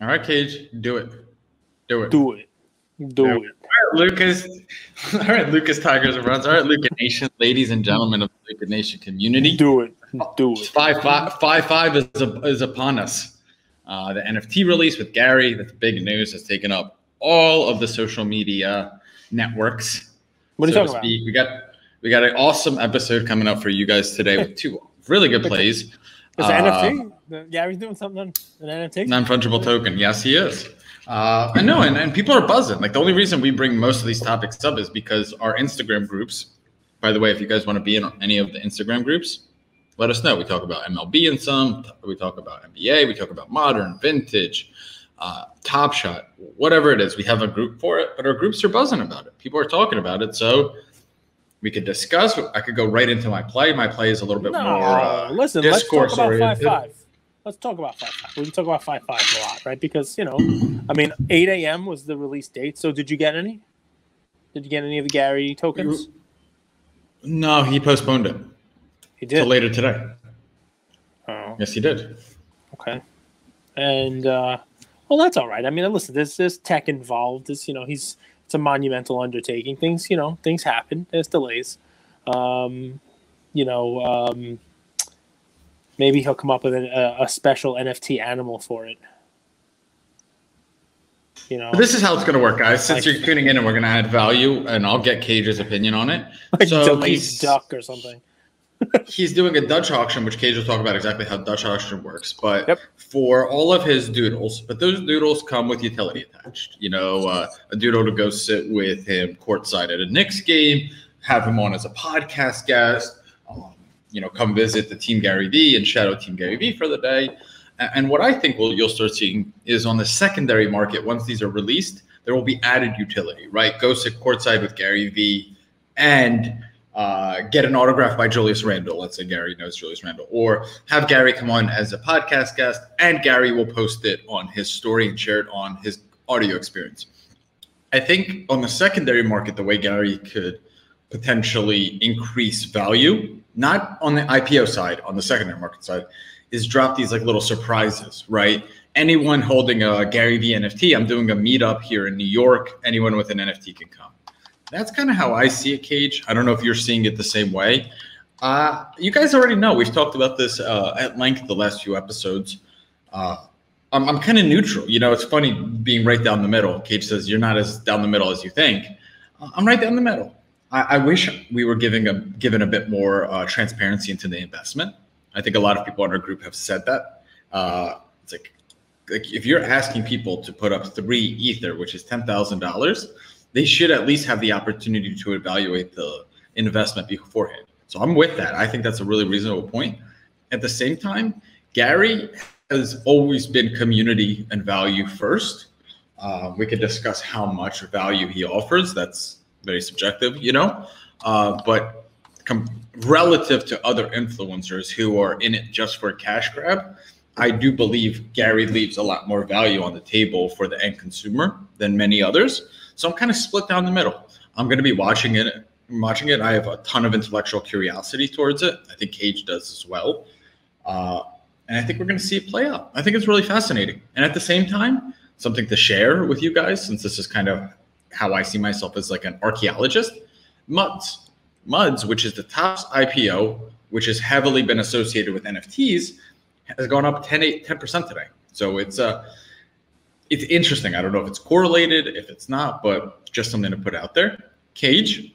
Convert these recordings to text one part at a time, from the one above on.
All right, Cage, do it. Do it. Do it. Do it. All right, Lucas. All right, Lucas Tigers and Runs. All right, Luca Nation, ladies and gentlemen of the Luca Nation community. Do it. Do it. 5-5 is upon us. The NFT release with Gary, that's big news, has taken up all of the social media networks. What are you talking about? We got an awesome episode coming up for you guys today with two really good plays. Is it NFT? Gary's doing something on an NFT? Non-fungible token. Yes, he is. I know, and people are buzzing. Like, the only reason we bring most of these topics up is because our Instagram groups, by the way, if you guys want to be in any of the Instagram groups, let us know. We talk about MLB in some, we talk about NBA, we talk about modern, vintage, Top Shot, whatever it is. We have a group for it, but our groups are buzzing about it. People are talking about it, so we could discuss. I could go right into my play. My play is a little bit more listen, discourse let's talk about 5-5. Let's talk about 5-5. We can talk about 5-5 a lot, right? Because, 8 a.m. was the release date. So did you get any? Did you get any of the Gary tokens? No, he postponed it. He did? Till later today. Oh. Yes, he did. Okay. And, that's all right. I mean, listen, there's tech involved. It's a monumental undertaking. Things happen. There's delays. Maybe he'll come up with a special NFT animal for it. This is how it's going to work, guys. Since you're tuning in and we're going to add value, and I'll get Cage's opinion on it. Like delayed duck or something. He's doing a Dutch auction, which Cage will talk about exactly how Dutch auction works. But for all of his doodles, but those doodles come with utility attached. A doodle to go sit with him courtside at a Knicks game, have him on as a podcast guest. Come visit the Team Gary V and shadow Team Gary V for the day. And what I think you'll start seeing is on the secondary market, once these are released, there will be added utility, right? Go sit courtside with Gary V and get an autograph by Julius Randle. Let's say Gary knows Julius Randle. Or have Gary come on as a podcast guest, and Gary will post it on his story and share it on his audio experience. I think on the secondary market, the way Gary could potentially increase value, not on the IPO side, on the secondary market side, is drop these like little surprises, right? Anyone holding a Gary V NFT, I'm doing a meetup here in New York. Anyone with an NFT can come. That's kind of how I see it, Cage. I don't know if you're seeing it the same way. You guys already know. We've talked about this at length the last few episodes. I'm kind of neutral. It's funny being right down the middle. Cage says, you're not as down the middle as you think. I'm right down the middle. I wish we were given a bit more transparency into the investment. I think a lot of people in our group have said that. It's like if you're asking people to put up 3 Ether, which is $10,000, they should at least have the opportunity to evaluate the investment beforehand. So I'm with that. I think that's a really reasonable point. At the same time, Gary has always been community and value first. We could discuss how much value he offers. That's very subjective, but relative to other influencers who are in it just for a cash grab, I do believe Gary leaves a lot more value on the table for the end consumer than many others. So I'm kind of split down the middle. I'm going to be watching it. I have a ton of intellectual curiosity towards it. I think Cage does as well. And I think we're going to see it play out. I think it's really fascinating. And at the same time, something to share with you guys, since this is kind of how I see myself as like an archaeologist. Muds, which is the top IPO, which has heavily been associated with NFTs, has gone up 10% today. So it's interesting. I don't know if it's correlated, if it's not, but just something to put out there. Cage,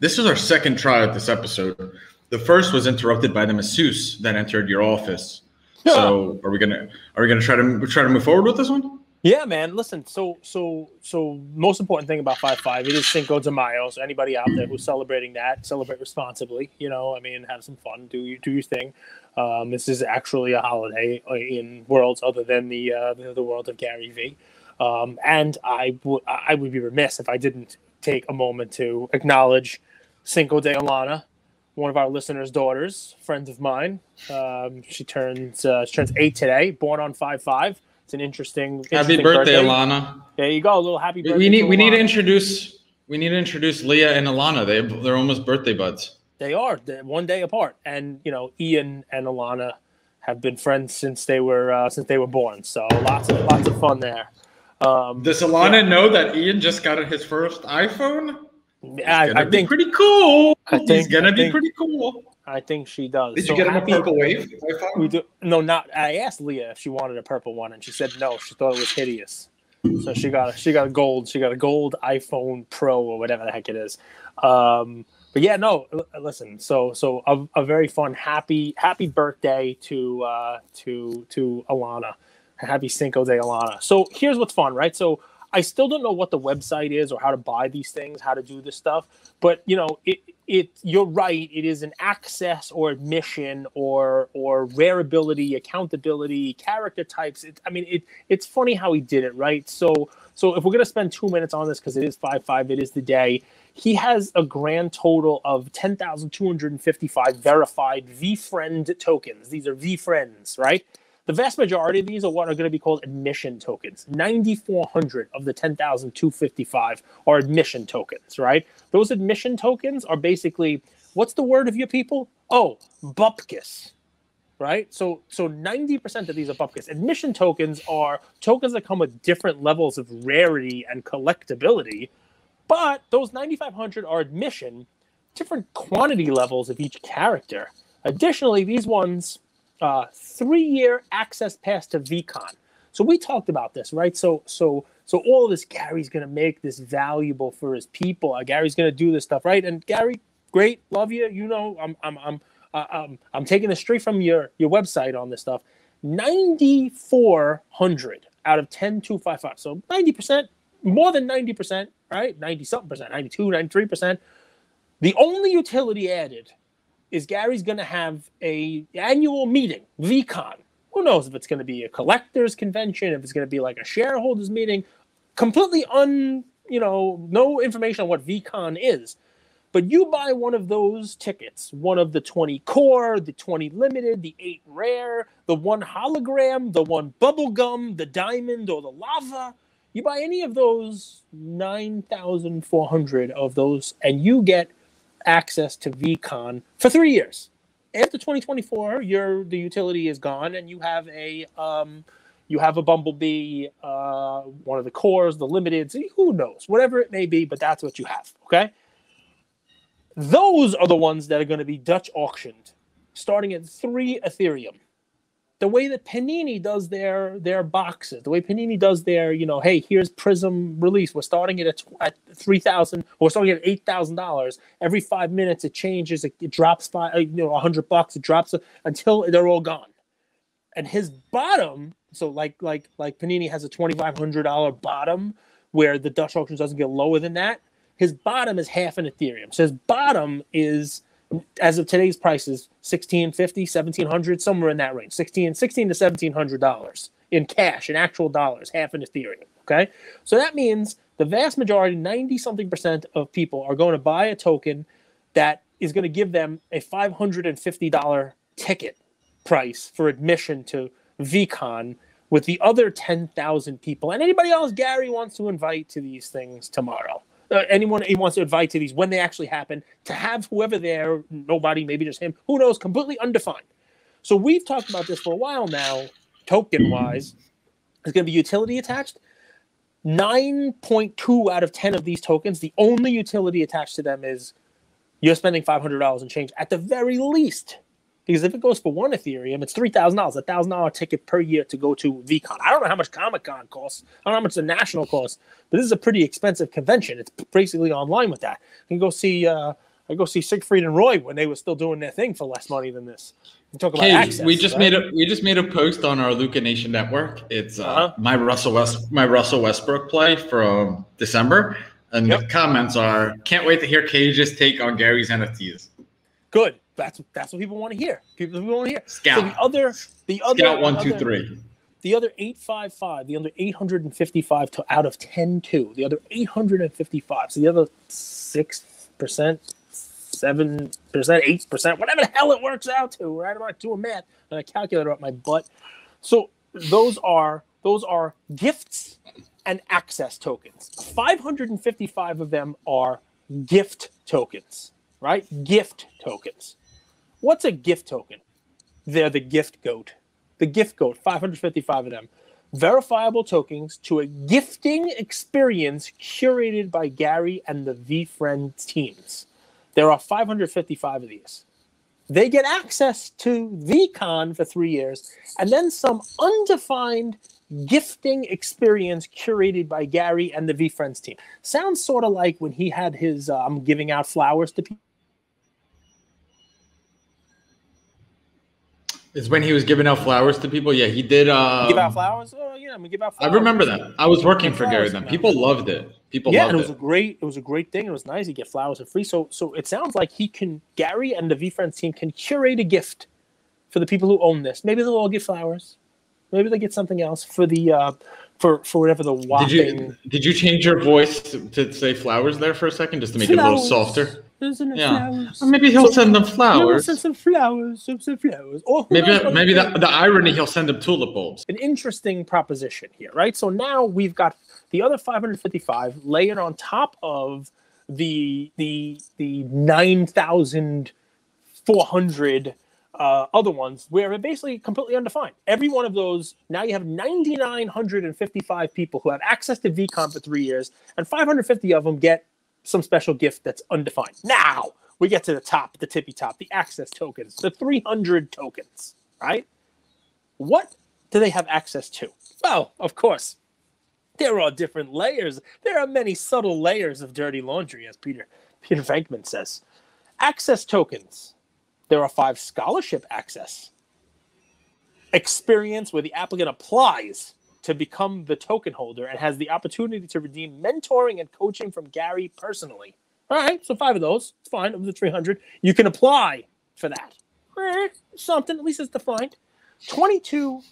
this is our second try at this episode. The first was interrupted by the masseuse that entered your office. So are we gonna try to move forward with this one? Yeah, man. Listen, so most important thing about 5-5, it is Cinco De Mayo. So anybody out there who's celebrating that, celebrate responsibly. Have some fun. Do your thing. This is actually a holiday in worlds other than the world of Gary V. And I would be remiss if I didn't take a moment to acknowledge Cinco de Alana, one of our listeners' daughters, friends of mine. She turns 8 today, born on 5-5. It's an interesting happy birthday, Alana. There you go, a little happy birthday. We need to introduce Leah and Alana. They're almost birthday buds. They are. They're one day apart, and Ian and Alana have been friends since they were born. So lots of fun there. Does Alana know that Ian just got his first iPhone? I think pretty cool. He's gonna be pretty cool. I think she does. Did you get him a purple wave iPhone? We do. No, not. I asked Leah if she wanted a purple one, and she said no. She thought it was hideous. So she got a gold. She got a gold iPhone Pro or whatever the heck it is. But yeah, no. Listen. So a very fun, happy birthday to Alana. Happy Cinco de Alana. So here's what's fun, right? So I still don't know what the website is or how to buy these things, how to do this stuff. But you're right. It is an access or admission or rareability, accountability, character types. It's funny how he did it, right? So if we're gonna spend 2 minutes on this because it is 5/5, it is the day. He has a grand total of 10,255 verified VFriend tokens. These are VFriends, right? The vast majority of these are what are going to be called admission tokens. 9,400 of the 10,255 are admission tokens, right? Those admission tokens are basically, what's the word of your people? Oh, bupkis, right? So 90% of these are bupkis. Admission tokens are tokens that come with different levels of rarity and collectability, but those 9,500 are admission, different quantity levels of each character. Additionally, these ones... 3-year access pass to VCon. So we talked about this, right? So all of this, Gary's going to make this valuable for his people. Gary's going to do this stuff, right? And Gary, great, love you. You know, I'm taking this straight from your website on this stuff. 9,400 out of 10,255. So 90%, more than 90%, right? 90-something percent, 92, 93%. The only utility added is Gary's going to have a annual meeting, VCon. Who knows if it's going to be a collector's convention, if it's going to be like a shareholders meeting. Completely no information on what VCon is. But you buy one of those tickets, one of the 20 core, the 20 limited, the 8 rare, the 1 hologram, the 1 bubblegum, the diamond, or the lava. You buy any of those, 9,400 of those, and you get access to VCon for 3 years. After 2024, the utility is gone, and you have a Bumblebee, one of the cores, the limited. Who knows? Whatever it may be, but that's what you have. Okay. Those are the ones that are going to be Dutch auctioned, starting at 3 Ethereum. The way that Panini does their boxes, the way Panini does their, hey, here's Prism release. We're starting it at $3,000. We're starting at $8,000. Every 5 minutes it changes. It drops by $100. It drops until they're all gone. And his bottom, so like Panini has a $2,500 bottom where the Dutch auction doesn't get lower than that. His bottom is half an Ethereum. So his bottom is, as of today's prices, $1,650, $1,700, somewhere in that range, $1,600 to $1,700 in cash, in actual dollars, half an Ethereum. Okay, so that means the vast majority, 90-something% of people are going to buy a token that is going to give them a $550 ticket price for admission to VCon with the other 10,000 people and anybody else Gary wants to invite to these things tomorrow. Anyone he wants to invite to these when they actually happen, to have whoever there, nobody, maybe just him, who knows, completely undefined. So we've talked about this for a while now, token-wise. There's going to be utility attached. 9.2 out of 10 of these tokens, the only utility attached to them is you're spending $500 and change at the very least. Because if it goes for 1 Ethereum, it's $3,000, a $1,000 ticket per year to go to VCon. I don't know how much Comic-Con costs. I don't know how much the national costs, but this is a pretty expensive convention. It's basically online with that. You can go see Siegfried and Roy when they were still doing their thing for less money than this. You talk about access. We just made a post on our Luca Nation network. It's my Russell Westbrook play from December, and the comments are, "Can't wait to hear Cage's take on Gary's NFTs." Good. That's what people want to hear. People want to hear. Scout. So the other Scout 1, 2, 3. The other 855, the other 855 out of 10.2. The other 855. So the other 6%, 7%, 8%, whatever the hell it works out to. Right? I'm not doing math and a calculator up my butt. So those are gifts and access tokens. 555 of them are gift tokens. Right? Gift tokens. What's a gift token? They're the gift goat. the gift code, 555 of them. Verifiable tokens to a gifting experience curated by Gary and the VFriends teams. There are 555 of these. They get access to VCon for 3 years, and then some undefined gifting experience curated by Gary and the VFriends team. Sounds sort of like when he had his I'm giving out flowers to people. It's when he was giving out flowers to people. Yeah, he did. Give out flowers. Oh yeah, I'm gonna give out flowers. I remember that. I was working for Gary then. People loved it. People loved it. It was a great thing. It was nice. You get flowers for free. So it sounds like Gary and the VFriends team can curate a gift for the people who own this. Maybe they'll all get flowers. Maybe they get something else for the for whatever the whopping. Did you change your voice to say flowers there for a second, just to make it a little softer? Flowers. Or maybe he'll send them flowers. Send some flowers. Or maybe the irony, he'll send them tulip bulbs. An interesting proposition here, right? So now we've got the other 555 layered on top of the 9,400 other ones where they're basically completely undefined. Every one of those, now you have 9,955 people who have access to VCon for 3 years, and 550 of them get some special gift that's undefined. Now we get to the top, the tippy top, the access tokens, the 300 tokens, right? What do they have access to? Well, of course, there are different layers. There are many subtle layers of dirty laundry, as Peter Venkman says. Access tokens. There are 5 scholarship access. Experience where the applicant applies to become the token holder and has the opportunity to redeem mentoring and coaching from Gary personally. All right, so 5 of those. It's fine. Of the 300, you can apply for that. Something, at least it's defined. 22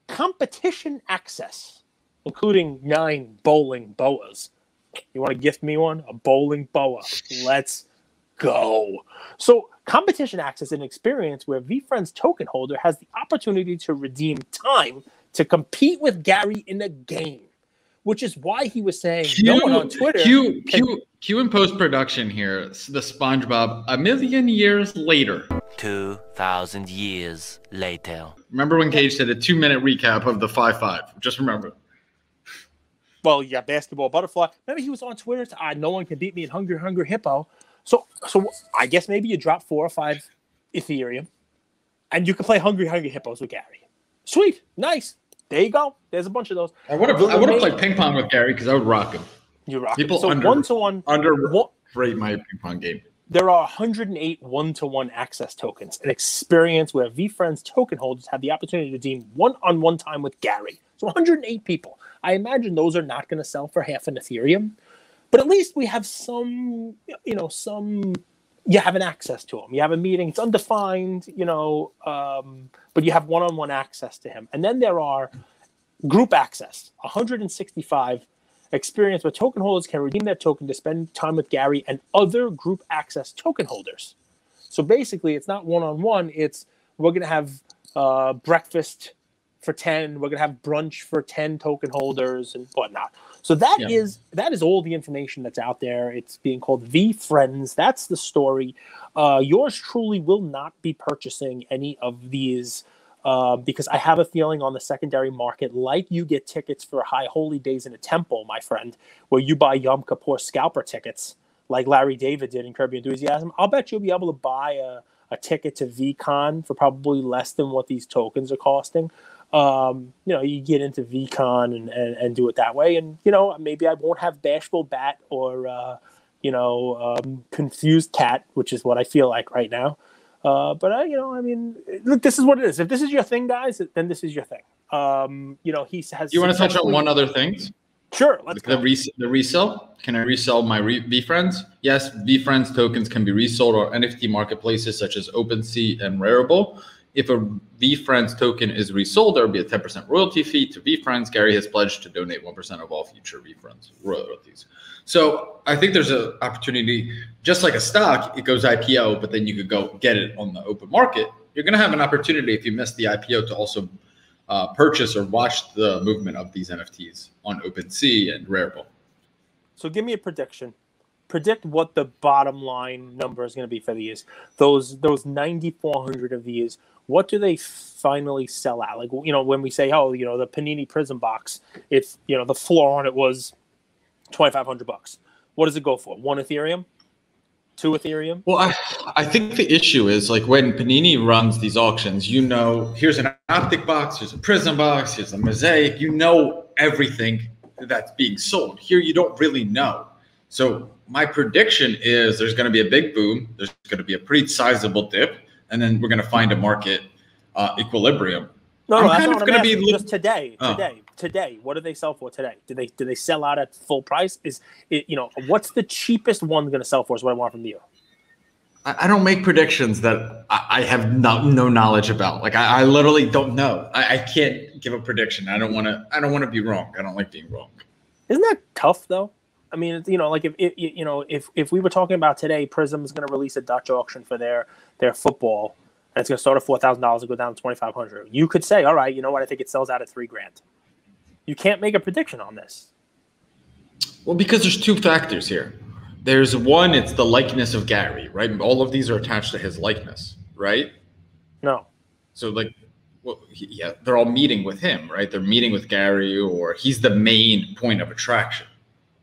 competition access, including 9 bowling boas. You want to gift me one? A bowling boa. Let's go. So competition access is an experience where VFriends token holder has the opportunity to redeem time to compete with Gary in a game, which is why he was saying no one on Twitter. Q in post-production here, the SpongeBob, a million years later. 2,000 years later. Remember when Cage said a 2-minute recap of the 5-5? Just remember. Well, yeah, basketball butterfly. Maybe he was on Twitter. No one can beat me in Hungry Hippo. So I guess maybe you drop 4 or 5 Ethereum, and you can play Hungry Hippos with Gary. Sweet, nice. There you go. There's a bunch of those. I would have played ping pong with Gary because I would rock him. You rock people. So one-to-one underrate my ping pong game. There are 108 one-to-one access tokens, an experience where VFriends token holders have the opportunity to redeem one-on-one time with Gary. So 108 people. I imagine those are not going to sell for half an Ethereum, but at least we have some. You have an access to him. You have a meeting. It's undefined, but you have one-on-one access to him. And then there are group access, 165 experience where token holders can redeem their token to spend time with Gary and other group access token holders. So basically, it's not one-on-one. It's we're going to have breakfast for 10. We're going to have brunch for 10 token holders and whatnot. So that is all the information that's out there. It's being called VFriends. That's the story. Yours truly will not be purchasing any of these because I have a feeling on the secondary market, like you get tickets for High Holy Days in a temple, my friend, where you buy Yom Kippur scalper tickets like Larry David did in Curb Your Enthusiasm. I'll bet you'll be able to buy a ticket to VCon for probably less than what these tokens are costing. You get into VCon and do it that way. And, maybe I won't have Bashful Bat or, Confused Cat, which is what I feel like right now. But look, this is what it is. If this is your thing, guys, then this is your thing. He has. You want to touch on one other thing? Sure. Let's go. The resell. Can I resell my VFriends? Yes, VFriends tokens can be resold on NFT marketplaces such as OpenSea and Rarible. If a VFriends token is resold, there will be a 10% royalty fee to VFriends. Gary has pledged to donate 1% of all future VFriends royalties. So I think there's an opportunity, just like a stock, it goes IPO, but then you could go get it on the open market. You're going to have an opportunity if you miss the IPO to also purchase or watch the movement of these NFTs on OpenSea and Rarible. So give me a prediction. predict what the bottom line number is going to be for these. Those 9,400 of these. What do they finally sell at? Like, you know, when we say, oh, you know, the Panini Prism box, it's, you know, the floor on it was $2,500. What does it go for? 1 Ethereum? 2 Ethereum? Well, I think the issue is like when Panini runs these auctions, you know, here's an optic box, here's a prism box, here's a mosaic, you know everything that's being sold. Here you don't really know. So my prediction is there's going to be a big boom, there's going to be a pretty sizable dip, and then we're going to find a market equilibrium. No, that's not going to be just today. Today, what do they sell for today? Do they sell out at full price? Is it, you know, what's the cheapest one going to sell for? Is what I want from you. I don't make predictions that I have no knowledge about. Like I literally don't know. I can't give a prediction. I don't want to be wrong. I don't like being wrong. Isn't that tough though? I mean, you know, like if we were talking about today, Prism is going to release a Dutch auction for their football, and it's going to start at $4,000 and go down to $2,500. You could say, all right, you know what? I think it sells out at $3,000. You can't make a prediction on this. Well, because there's two factors here. There's one, it's the likeness of Gary, right? All of these are attached to his likeness, right? No. So like, well, yeah, they're all meeting with him, right? They're meeting with Gary, or he's the main point of attraction.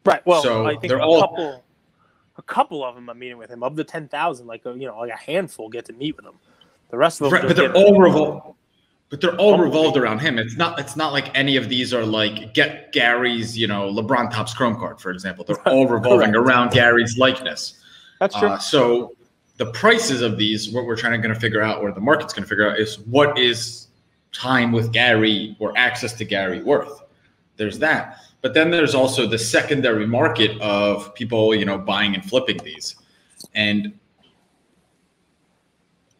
Right. Well, so I think a couple of them are meeting with him. Of the 10,000, like a handful get to meet with him. The rest of them, right, but they're all revolved. But they're all revolved around him. It's not like any of these are like get Gary's, you know, LeBron Topps Chrome card, for example. They're all revolving around Gary's likeness. That's true. So the prices of these, what we're going to figure out, or the market's going to figure out, is what is time with Gary or access to Gary worth. There's that. But then there's also the secondary market of people, you know, buying and flipping these. And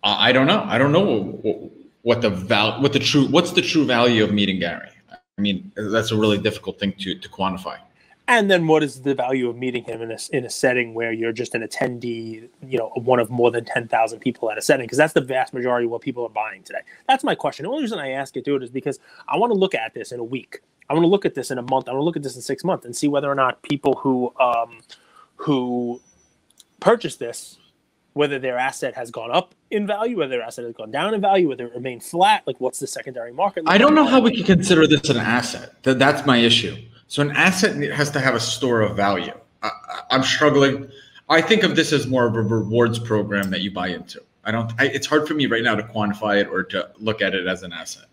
I don't know. I don't know what's the true value of meeting Gary. I mean, that's a really difficult thing to quantify. And then what is the value of meeting him in a setting where you're just an attendee, you know, one of more than 10,000 people at a setting? Because that's the vast majority of what people are buying today. That's my question. The only reason I ask you to do it is because I want to look at this in a week. I want to look at this in a month. I want to look at this in 6 months and see whether or not people who purchase this, whether their asset has gone up in value, whether their asset has gone down in value, whether it remained flat, like what's the secondary market? I don't know how we can consider this an asset. That's my issue. So an asset has to have a store of value. I'm struggling. I think of this as more of a rewards program that you buy into. It's hard for me right now to quantify it or to look at it as an asset.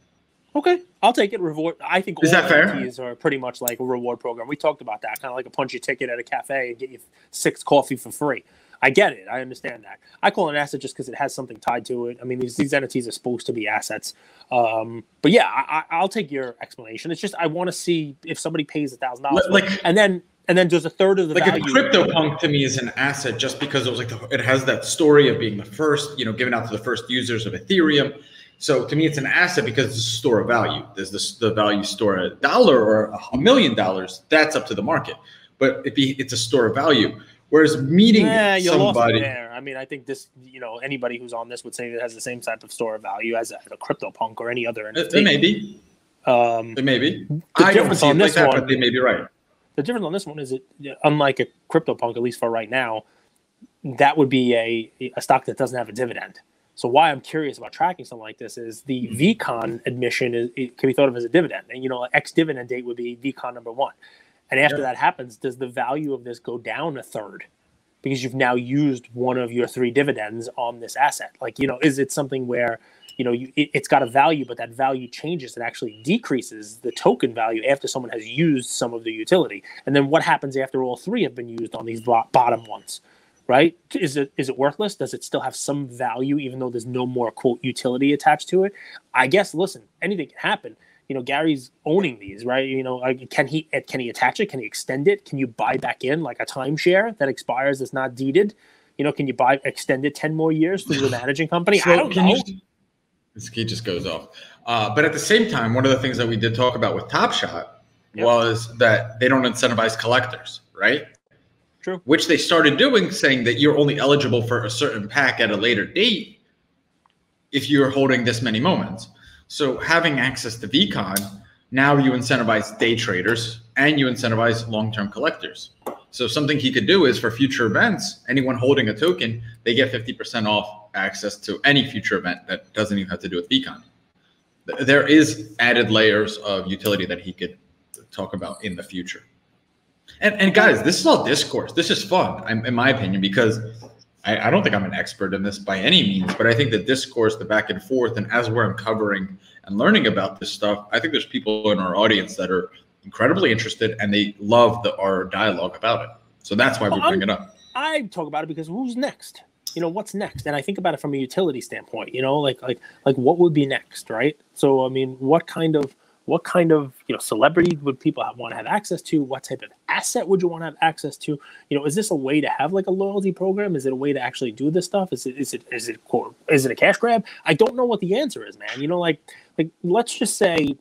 Okay, I'll take it. Reward. I think all NFTs are pretty much like a reward program. We talked about that, kind of like a punch your ticket at a cafe and get you 6 coffee for free. I get it. I understand that. I call it an asset just because it has something tied to it. I mean, these NFTs are supposed to be assets. But yeah, I'll take your explanation. It's just I want to see if somebody pays $1,000, and then there's a third of the like value. A CryptoPunk to me is an asset just because it was it has that story of being the first, you know, given out to the first users of Ethereum. So to me, it's an asset because it's a store of value. There's the value store $1 or $1 million. That's up to the market. But it's a store of value. Whereas meeting somebody, there. I mean, I think this, you know, anybody who's on this would say it has the same type of store of value as a CryptoPunk or any other NFT. It may be. It may be. I don't see it like that, but they may be right. The difference on this one is that, unlike a CryptoPunk, at least for right now, that would be a stock that doesn't have a dividend. So why I'm curious about tracking something like this is the VCon admission it can be thought of as a dividend. And, you know, X dividend date would be VCon number 1. And after that happens, does the value of this go down a third? Because you've now used one of your 3 dividends on this asset. Like, you know, is it something where, you know, it's got a value, but that value changes and actually decreases the token value after someone has used some of the utility? And then what happens after all 3 have been used on these bottom ones, right? Is it worthless? Does it still have some value even though there's no more, quote, utility attached to it? I guess, listen, anything can happen. You know, Gary's owning these, right? You know, can he attach it? Can he extend it? Can you buy back in like a timeshare that expires that's not deeded? You know, can you extend it 10 more years through the managing company? So I don't know. This key just goes off. But at the same time, one of the things that we did talk about with Top Shot was that they don't incentivize collectors, right? True. Which they started doing, saying that you're only eligible for a certain pack at a later date if you're holding this many moments. So having access to VCon, now you incentivize day traders and you incentivize long-term collectors. So something he could do is for future events, anyone holding a token, they get 50% off access to any future event that doesn't even have to do with VCon. There is added layers of utility that he could talk about in the future. And guys, this is all discourse. This is fun, in my opinion, because I don't think I'm an expert in this by any means, but I think the discourse, the back and forth, and as we're uncovering and learning about this stuff, I think there's people in our audience that are incredibly interested and they love our dialogue about it. So that's why we bring it up. I talk about it because who's next? What's next? And I think about it from a utility standpoint, like what would be next, right? So, I mean, what kind of celebrity would people want to have access to? What type of asset would you want to have access to? Is this a way to have like a loyalty program? Is it a way to actually do this stuff? Is it a cash grab? I don't know what the answer is, man. Like let's just say,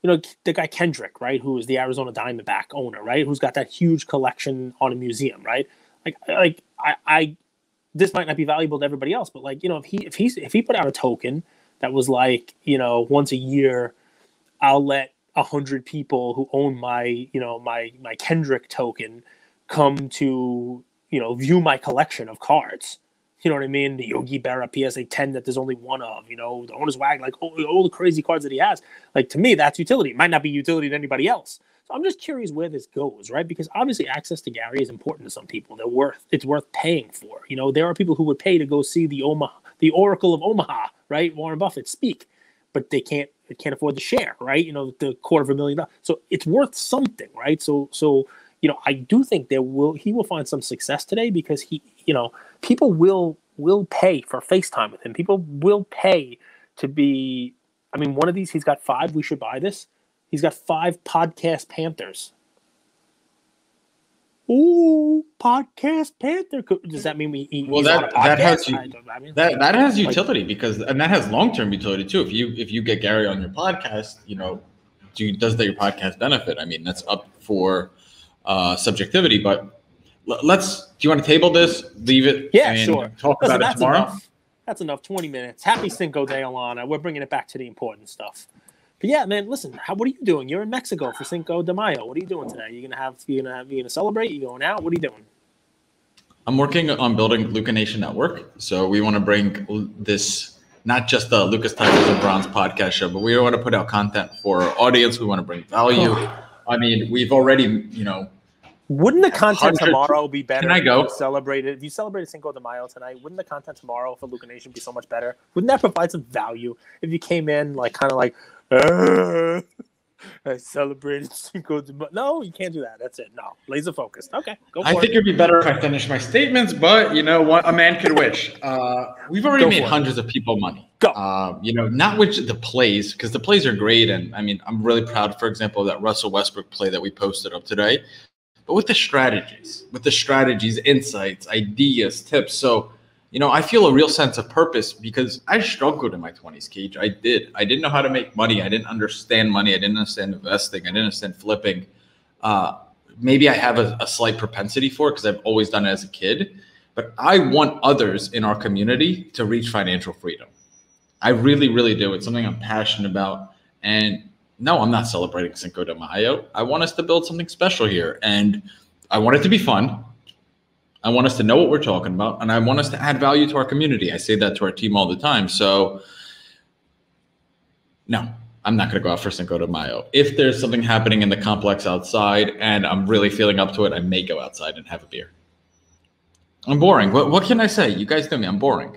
the guy Kendrick, right, who is the Arizona Diamondback owner, right, who's got that huge collection on a museum, right? I this might not be valuable to everybody else, but if he put out a token that was like, once a year, I'll let 100 people who own my Kendrick token come to, view my collection of cards. You know what I mean? The Yogi Berra PSA 10 that there's only one of, the owner's wag, all the crazy cards that he has. To me, that's utility. It might not be utility to anybody else. So I'm just curious where this goes, right? Because obviously access to Gary is important to some people. It's worth paying for. There are people who would pay to go see the Oracle of Omaha, right? Warren Buffett speak, but they can't afford the share, right? The $250,000. So it's worth something, right? So I do think he will find some success today because people will pay for FaceTime with him. People will pay to be. I mean, one of these, he's got 5. We should buy this. He's got 5 podcast Panthers. Ooh, podcast Panther. Does that mean that has utility because that has long-term utility too. If you get Gary on your podcast, does your podcast benefit? I mean, that's up for subjectivity, but do you want to table this, leave it, sure. Talk about it tomorrow? Enough. That's enough. 20 minutes. Happy Cinco de Mayo. We're bringing it back to the important stuff. But yeah, man, listen. What are you doing? You're in Mexico for Cinco de Mayo. What are you doing today? You gonna celebrate? You going out? What are you doing? I'm working on building Luca Nation Network. So we want to bring this, not just the Lucas Tigers and Bronze podcast show, but we want to put out content for our audience. We want to bring value. I mean, we've already, Wouldn't the content tomorrow be better? Can I go? If you celebrated Cinco de Mayo tonight, wouldn't the content tomorrow for Luca Nation be so much better? Wouldn't that provide some value if you came in I celebrated Cinco de Mayo? No, you can't do that. That's it. No, laser focused. Okay, go for it. I think it'd be better if I finish my statements, but you know what? A man could wish. We've already made hundreds of people money. Go. Not with the plays, because the plays are great. And I mean, I'm really proud, for example, of that Russell Westbrook play that we posted up today. But with the strategies, insights, ideas, tips. So, I feel a real sense of purpose because I struggled in my 20s, Cage. I didn't know how to make money. I didn't understand money. I didn't understand investing. I didn't understand flipping. Maybe I have a slight propensity for it because I've always done it as a kid. But I want others in our community to reach financial freedom. I really, really do. It's something I'm passionate about. And no, I'm not celebrating Cinco de Mayo. I want us to build something special here. And I want it to be fun. I want us to know what we're talking about. And I want us to add value to our community. I say that to our team all the time. So no, I'm not going to go out for Cinco de Mayo. If there's something happening in the complex outside and I'm really feeling up to it, I may go outside and have a beer. I'm boring. What can I say? You guys know me. I'm boring.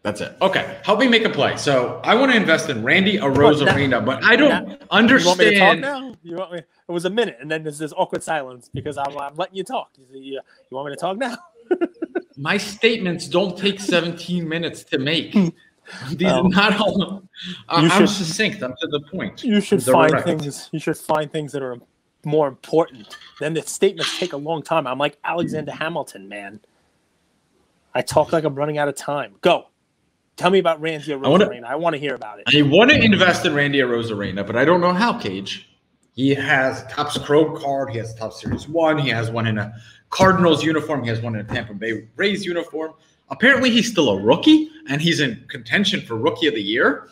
That's it. Okay. Help me make a play. So I want to invest in Randy Arozarena, but I don't understand. You want me to talk now? You want me? It was a minute, and then there's this awkward silence because I'm letting you talk. You want me to talk now? My statements don't take 17 minutes to make. These are not all. I'm succinct. I'm to the point. You should find things. You should find things that are more important. Then the statements take a long time. I'm like Alexander Hamilton, man. I talk like I'm running out of time. Go. Tell me about Randy Arozarena. I want to hear about it. I want to invest in Randy Arozarena, but I don't know how, Cage. He has Topps Crow card. He has Topps Series 1. He has one in a Cardinals uniform. He has one in a Tampa Bay Rays uniform. Apparently, he's still a rookie, and he's in contention for Rookie of the Year.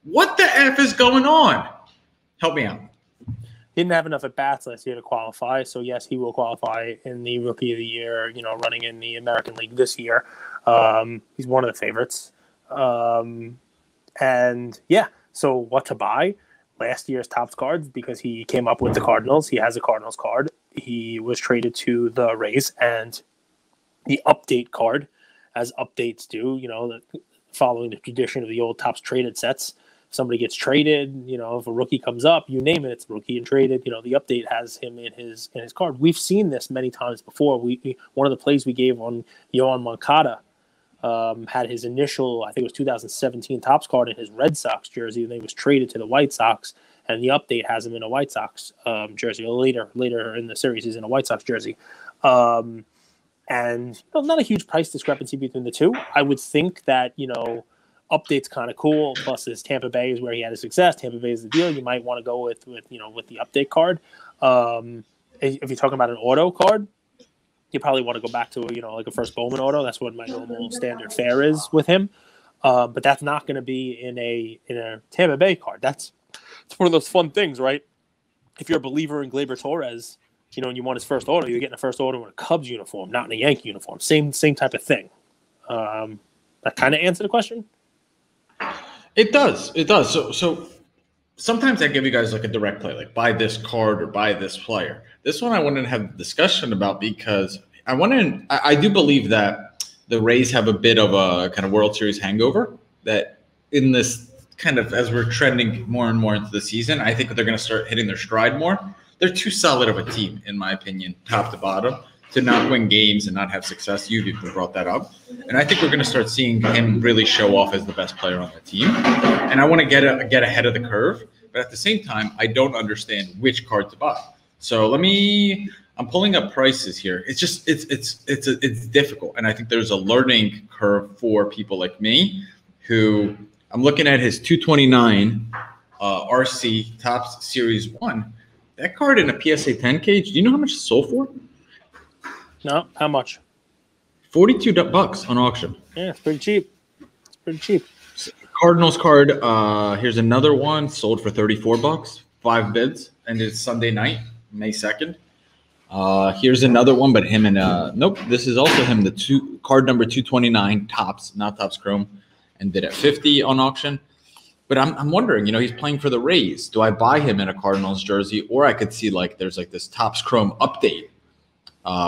What the F is going on? Help me out. He didn't have enough at bats last year to qualify. So yes, he will qualify in the Rookie of the Year. Running in the American League this year. He's one of the favorites. And yeah, so what to buy? Last year's Topps cards, because he came up with the Cardinals. He has a Cardinals card. He was traded to the Rays, and the update card, as updates do, following the tradition of the old Topps traded sets. If somebody gets traded, if a rookie comes up, you name it, it's a rookie and traded. The update has him in his card. We've seen this many times before. One of the plays we gave on Yoan Moncada had his initial, I think it was 2017 Topps card in his Red Sox jersey, and then he was traded to the White Sox, and the update has him in a White Sox jersey. Later in the series, he's in a White Sox jersey. And not a huge price discrepancy between the two. I would think that, update's kind of cool. Plus, his Tampa Bay is where he had his success. Tampa Bay is the deal. You might want to go with the update card. If you're talking about an auto card, you probably want to go back to like a first Bowman auto. That's what my normal standard fare is with him. But that's not going to be in a Tampa Bay card. It's one of those fun things, right? If you're a believer in Gleyber Torres, and you want his first auto, you're getting a first auto in a Cubs uniform, not in a Yankee uniform. Same type of thing. That kind of answer the question. It does. So sometimes I give you guys like a direct play, like buy this card or buy this player. This one I wanted to have a discussion about because I do believe that the Rays have a bit of a kind of World Series hangover, that in this kind of, as we're trending more and more into the season, I think they're going to start hitting their stride more. They're too solid of a team, in my opinion, top to bottom, to not win games and not have success. You've even brought that up. And I think we're going to start seeing him really show off as the best player on the team. And I want to get ahead of the curve. But at the same time, I don't understand which card to buy. So I'm pulling up prices here. It's just, it's difficult. And I think there's a learning curve for people like me who I'm looking at his 229 RC Topps Series 1. That card in a PSA 10 cage, do you know how much it sold for? No, how much? $42 on auction. Yeah, it's pretty cheap. Cardinals card, here's another one, sold for $34, 5 bids, and it's Sunday night, May 2nd. Here's another one, but him and nope, this is also him, card number 229, Topps, not Topps Chrome, and did at $50 on auction. But I'm wondering, he's playing for the Rays. Do I buy him in a Cardinals jersey, or I could see there's this Topps Chrome update,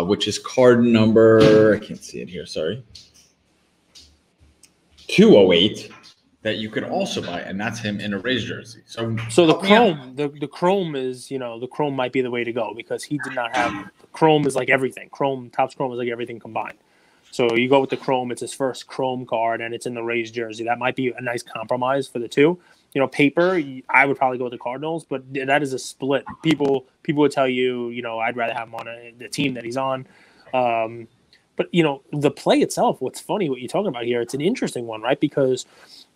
which is card number, I can't see it here, sorry, 208, that you could also buy, and that's him in a Rays jersey. So the Chrome, the Chrome is, the Chrome might be the way to go, because he did not have, Chrome is like everything. Topps Chrome is like everything combined. So you go with the Chrome, it's his first Chrome card, and it's in the Rays jersey. That might be a nice compromise for the two. Paper, I would probably go with the Cardinals, but that is a split. People would tell you, I'd rather have him on the team that he's on. But, the play itself, what's funny, what you're talking about here, it's an interesting one, right? Because,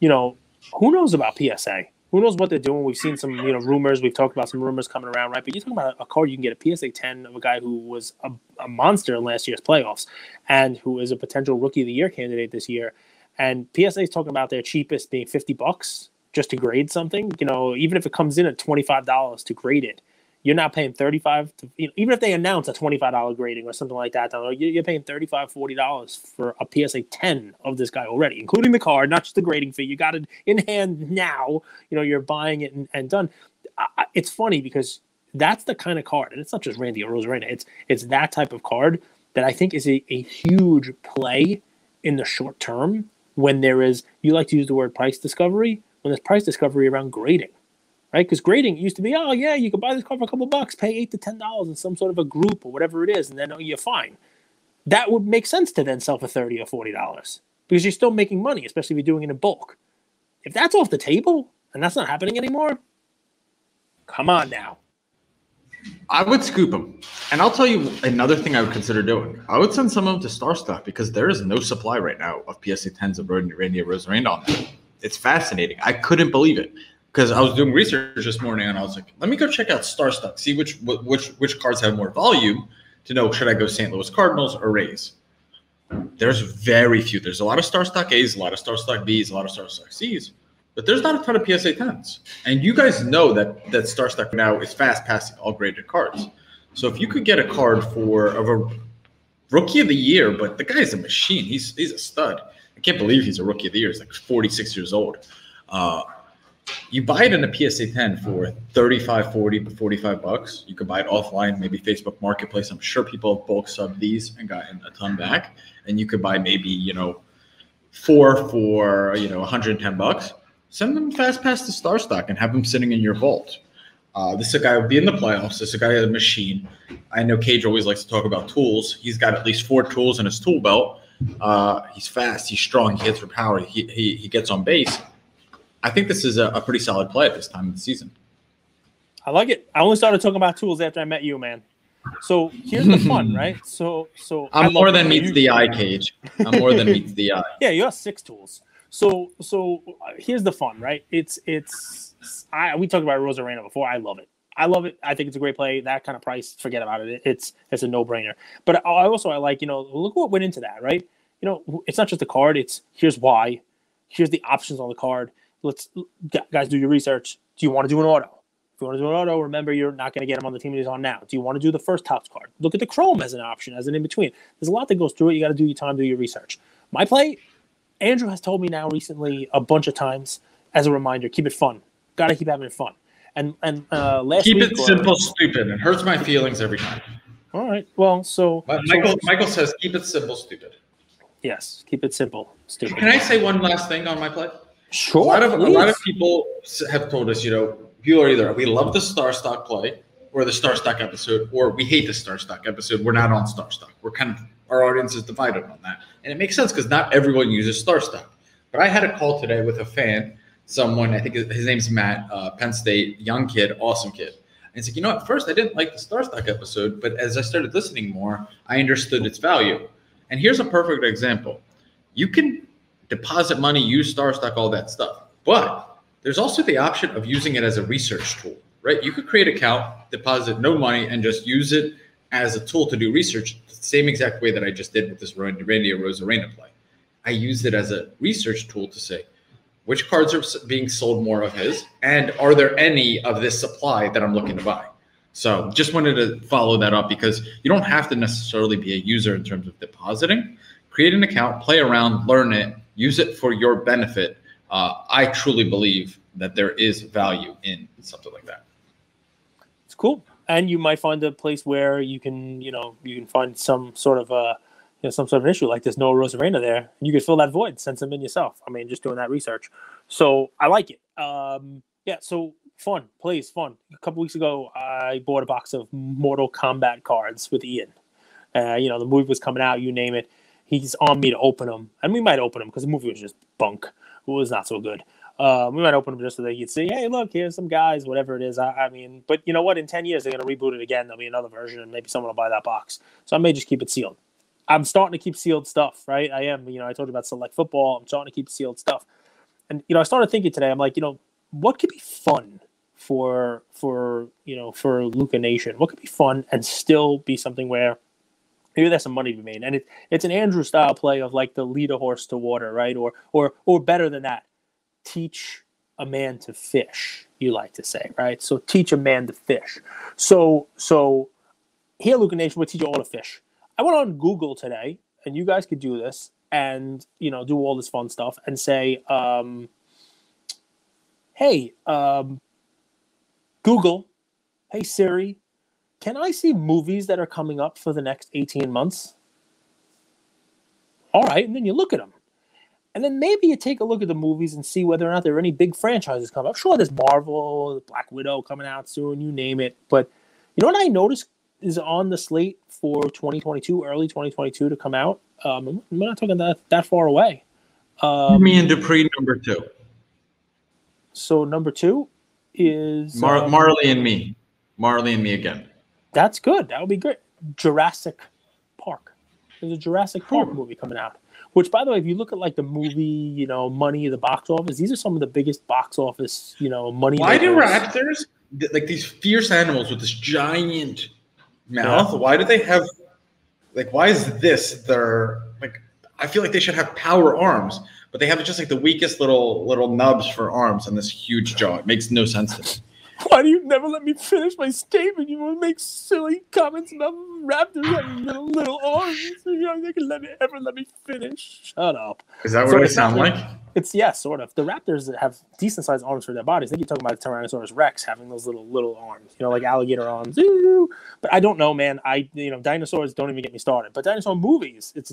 who knows about PSA? Who knows what they're doing? We've seen some, rumors. We've talked about some rumors coming around, right? But you're talking about a card you can get a PSA 10 of a guy who was a monster in last year's playoffs and who is a potential Rookie of the Year candidate this year. And PSA is talking about their cheapest being $50 just to grade something. Even if it comes in at $25 to grade it, you're not paying $35 to, even if they announce a $25 grading or something like that, you're paying $35, $40 for a PSA 10 of this guy already, including the card, not just the grading fee. You got it in hand now. You're buying it and done. It's funny because that's the kind of card, and it's not just Randy Arozarena. It's that type of card that I think is a huge play in the short term when there is, you like to use the word price discovery, when there's price discovery around grading. Right, because grading used to be, oh yeah, you could buy this car for a couple bucks, pay $8 to $10 in some sort of a group or whatever it is, and then you're fine. That would make sense to then sell for $30 or $40 because you're still making money, especially if you're doing it in bulk. If that's off the table and that's not happening anymore, come on now. I would scoop them, and I'll tell you another thing I would consider doing. I would send some of them to Star Stock because there is no supply right now of PSA 10s of Randy Arozarena on there. It's fascinating. I couldn't believe it. Because I was doing research this morning and I was like, let me go check out Star Stock, see which cards have more volume to know should I go St. Louis Cardinals or Rays. There's very few. There's a lot of Star Stock A's, a lot of Star Stock B's, a lot of Star Stock C's. but there's not a ton of PSA 10s. And you guys know that Star Stock now is fast passing all graded cards. So if you could get a card of a rookie of the year, but the guy's a machine. He's a stud. I can't believe he's a rookie of the year. He's like 46 years old. You buy it in a PSA 10 for 35, 40, $45. You could buy it offline, maybe Facebook Marketplace. I'm sure people have bulk subbed these and gotten a ton back. And you could buy maybe, 4 for, $110. Send them fast pass to Star Stock and have them sitting in your vault. This is a guy who would be in the playoffs. This is a guy with a machine. I know Cage always likes to talk about tools. He's got at least 4 tools in his tool belt. He's fast. He's strong. He hits for power. He gets on base. I think this is a pretty solid play at this time of the season. I like it. I only started talking about tools after I met you, man. So here's the fun, right? So I'm more than meets the eye, Cage. I'm more than meets the eye. Yeah, you have 6 tools. So here's the fun, right? We talked about Rosarena before. I love it. I think it's a great play. That kind of price, forget about it. It's a no-brainer. But I like, look what went into that, right? It's not just a card. It's here's why. Here's the options on the card. Guys, do your research. Do you want to do an auto? If you want to do an auto, remember you're not going to get him on the team he's on now. Do you want to do the first Topps card? Look at the Chrome as an option, as an in-between. There's a lot that goes through it. You got to do your time, do your research. My play, Andrew has told me now recently a bunch of times as a reminder, keep it fun. Got to keep having it fun. And last keep week, it simple, stupid. It hurts my feelings every time. All right. Well, Michael says keep it simple, stupid. Yes, keep it simple, stupid. Can I say one last thing on my play? Sure. A lot of people have told us, people are either we love the Star Stock play or the Star Stock episode, or we hate the Star Stock episode. We're not on Star Stock. Our audience is divided on that, and it makes sense because not everyone uses Star Stock. But I had a call today with a fan, someone I think his name's Matt, Penn State, young kid, awesome kid. And he's like, at first I didn't like the Star Stock episode, but as I started listening more, I understood its value. And here's a perfect example. You can deposit money, use Star Stock, all that stuff. But there's also the option of using it as a research tool, right? You could create an account, deposit no money, and just use it as a tool to do research the same exact way that I just did with this Randy Rosarena play. I used it as a research tool to say, which cards are being sold more of his, and are there any of this supply that I'm looking to buy? So just wanted to follow that up because you don't have to necessarily be a user in terms of depositing. Create an account, play around, learn it, use it for your benefit. I truly believe that there is value in something like that. It's cool. And you might find a place where you can find some sort of an issue like there's no Rosarena there, and you could fill that void, send some in yourself. I mean, just doing that research. So I like it. So fun, plays fun. A couple weeks ago, I bought a box of Mortal Kombat cards with Ian. The movie was coming out, you name it. He's on me to open them, and we might open them because the movie was just bunk. It was not so good. We might open them just so that you can see, hey, look, here's some guys, whatever it is. But you know what? In 10 years, they're going to reboot it again. There'll be another version, and maybe someone will buy that box. So I may just keep it sealed. I'm starting to keep sealed stuff, right? I am. I told you about Select Football. I'm starting to keep sealed stuff. And, I started thinking today, I'm like, what could be fun for Luca Nation? What could be fun and still be something where maybe there's some money to be made? And it's an Andrew style play of like the lead a horse to water, right? Or better than that, teach a man to fish, you like to say, right? So teach a man to fish. So here, Luca Nation, we'll teach you all to fish. I went on Google today, and you guys could do this and, do all this fun stuff and say, hey, Google, hey, Siri, can I see movies that are coming up for the next 18 months? All right, and then you look at them. And then maybe you take a look at the movies and see whether or not there are any big franchises coming up. Sure, there's Marvel, Black Widow coming out soon, you name it. But you know what I noticed is on the slate for 2022, early 2022 to come out? I'm not talking that far away. Me and Dupree, number 2. So number 2 is... Marley and Me. Marley and Me again. That's good. That would be great. Jurassic Park. There's a Jurassic Park movie coming out. Which, by the way, if you look at like the movie, money, the box office, these are some of the biggest box office, money. Why do raptors, like these fierce animals with this giant mouth, why do they have, like, why is this their, like, I feel like they should have power arms, but they have just like the weakest little nubs for arms and this huge jaw. It makes no sense to me. Why do you never let me finish my statement? You want to make silly comments about raptors having little arms. You know, they can ever let me finish. Shut up. Is that what I sound like? It's sort of. The raptors have decent sized arms for their bodies. I think you're talking about Tyrannosaurus Rex having those little arms, you know, like alligator arms. But I don't know, man. Dinosaurs don't even get me started. But dinosaur movies, it's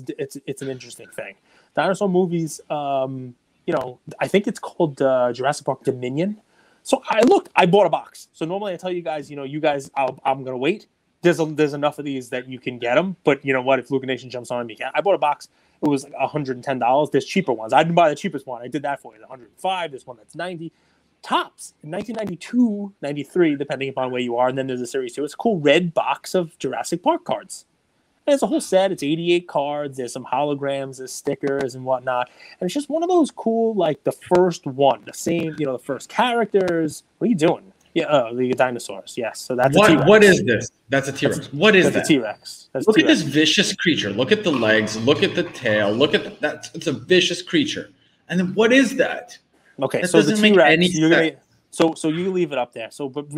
an interesting thing. Dinosaur movies, you know, I think it's called Jurassic Park Dominion. So I bought a box. So normally I tell you guys, I'm gonna wait. There's enough of these that you can get them. But you know what? If Luca Nation jumps on me, I bought a box. It was like $110. There's cheaper ones. I didn't buy the cheapest one. I did that for you. $105. There's one that's $90. Tops in 1992, 93, depending upon where you are. And then there's a series 2. It's a cool red box of Jurassic Park cards. And it's a whole set. It's 88 cards. There's some holograms, there's stickers and whatnot. And it's just one of those cool, like the first one, the same, you know, the first characters. What are you doing? Yeah, the dinosaurs. Yes. So that's a T-Rex. What is this? That's a T-Rex. What is that? That's a T-Rex. Look at this vicious creature. Look at the legs. Look at the tail. Look at that. It's a vicious creature. And then what is that? Okay, that so the T-Rex. So you leave it up there. So, but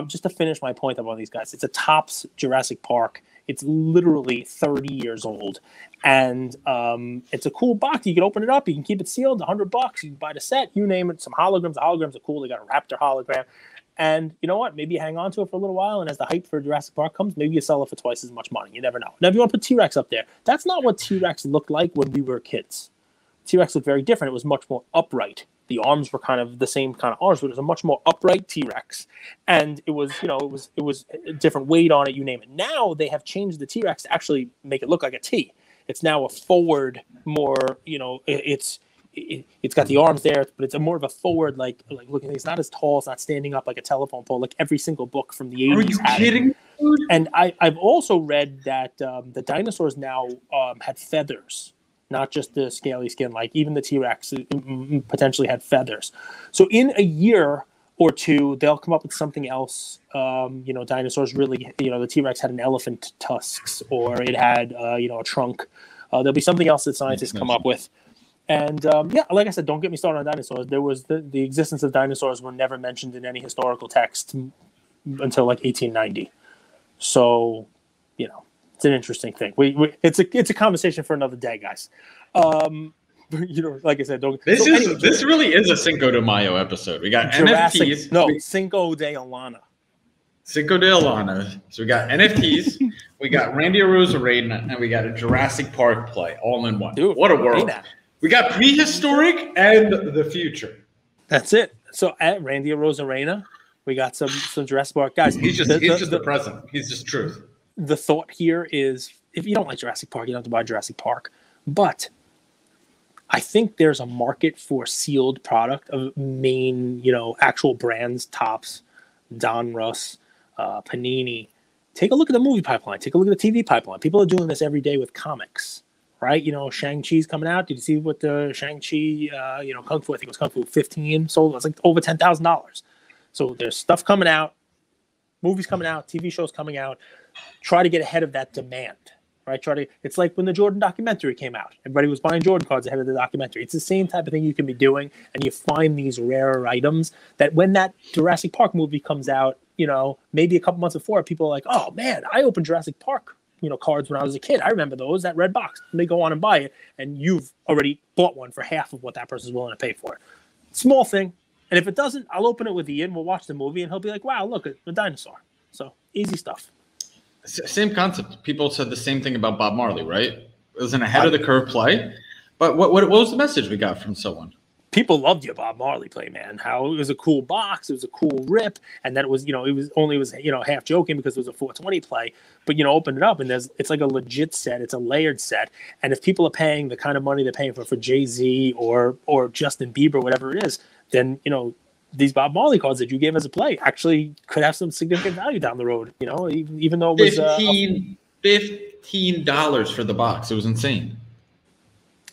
just to finish my point about these guys, it's a Topps Jurassic Park. It's literally 30 years old, and it's a cool box. You can open it up. You can keep it sealed. $100. You can buy the set. You name it. Some holograms. The holograms are cool. They got a raptor hologram, and you know what? Maybe you hang on to it for a little while, and as the hype for Jurassic Park comes, maybe you sell it for twice as much money. You never know. Now, if you want to put T-Rex up there, that's not what T-Rex looked like when we were kids. T-Rex looked very different. It was much more upright. The arms were kind of the same kind of arms, but it was a much more upright T-Rex, and it was a different weight on it. You name it. Now they have changed the T-Rex to actually make it look like a T. It's now a forward, more, you know, it's got the arms there, but it's a more of a forward, like looking. It's not as tall. It's not standing up like a telephone pole, like every single book from the 80s. Are you kidding? And I've also read that the dinosaurs now had feathers. Not just the scaly skin, like even the T-Rex potentially had feathers. So in a year or two, they'll come up with something else. You know, dinosaurs really, you know, the T-Rex had an elephant tusks, or it had, you know, a trunk. There'll be something else that scientists come up with. And yeah, like I said, don't get me started on dinosaurs. There was the existence of dinosaurs were never mentioned in any historical text until like 1890. So, you know. It's an interesting thing. It's a conversation for another day, guys. You know, like I said, this really is a Cinco de Mayo episode. We got NFTs. No, Cinco de Alana. Cinco de Alana. So we got NFTs, we got Randy Rosarena, and we got a Jurassic Park play all in one. Dude, what a world! We got prehistoric and the future. That's it. So at Randy Rosarena, we got some Jurassic Park guys. He's just the present. He's just truth. The thought here is, if you don't like Jurassic Park, you don't have to buy Jurassic Park. But I think there's a market for sealed product of main, you know, actual brands, Topps, Don Russ, Panini. Take a look at the movie pipeline. Take a look at the TV pipeline. People are doing this every day with comics, right? You know, Shang-Chi's coming out. Did you see what the Shang-Chi, you know, Kung Fu, I think it was Kung Fu 15 sold? It was like over $10,000. So there's stuff coming out, movies coming out, TV shows coming out. Try to get ahead of that demand, right? It's like when the Jordan documentary came out. Everybody was buying Jordan cards ahead of the documentary. It's the same type of thing you can be doing, and you find these rarer items that when that Jurassic Park movie comes out, you know, maybe a couple months before, people are like, oh man, I opened Jurassic Park, you know, cards when I was a kid. I remember those, that red box. And they go on and buy it, and you've already bought one for half of what that person's willing to pay for it. Small thing. And if it doesn't, I'll open it with Ian. We'll watch the movie, and he'll be like, wow, look, a dinosaur. So easy stuff. Same concept. People said the same thing about Bob Marley, right? It was an ahead of the curve play. But what was the message we got from someone? People loved your Bob Marley play, man. How it was a cool box, it was a cool rip, and that it was, you know, it was you know, half joking because it was a 420 play. But you know, open it up and it's like a legit set. It's a layered set. And if people are paying the kind of money they're paying for Jay-Z or Justin Bieber, whatever it is, then you know, these Bob Marley cards that you gave as a play actually could have some significant value down the road. You know, even though it was $15 for the box. It was insane.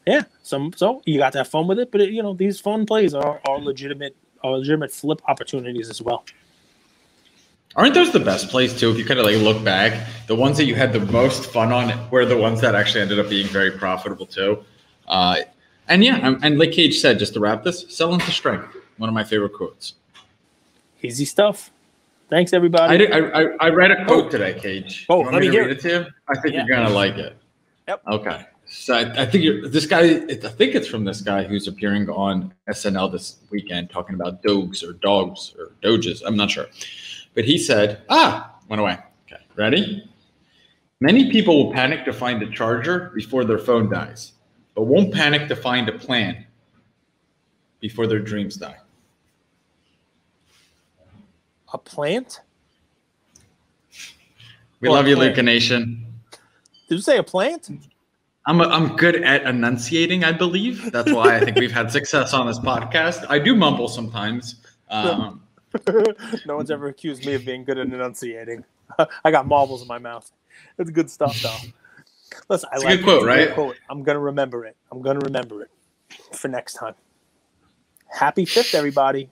Yeah, so you got to have fun with it, but you know, these fun plays are legitimate flip opportunities as well. Aren't those the best plays too? If you kind of like look back, the ones that you had the most fun on were the ones that actually ended up being very profitable too. And yeah, and like Cage said, just to wrap this, sell into strength. One of my favorite quotes. Easy stuff. Thanks, everybody. I read a quote today, Cage. Oh, you want let me hear read it to you? I think you're gonna like it. Yep. Okay. So I think this guy. I think it's from this guy who's appearing on SNL this weekend, talking about dogs or doges. I'm not sure, but he said, went away. Okay, ready? Many people will panic to find a charger before their phone dies, but won't panic to find a plan before their dreams die. A plant? We love you, Luca Nation. Did you say a plant? I'm good at enunciating, I believe. That's why I think we've had success on this podcast. I do mumble sometimes. No one's ever accused me of being good at enunciating. I got marbles in my mouth. It's good stuff, though. Listen, it's a good quote, right? Quote. I'm going to remember it. For next time. Happy 5th, everybody.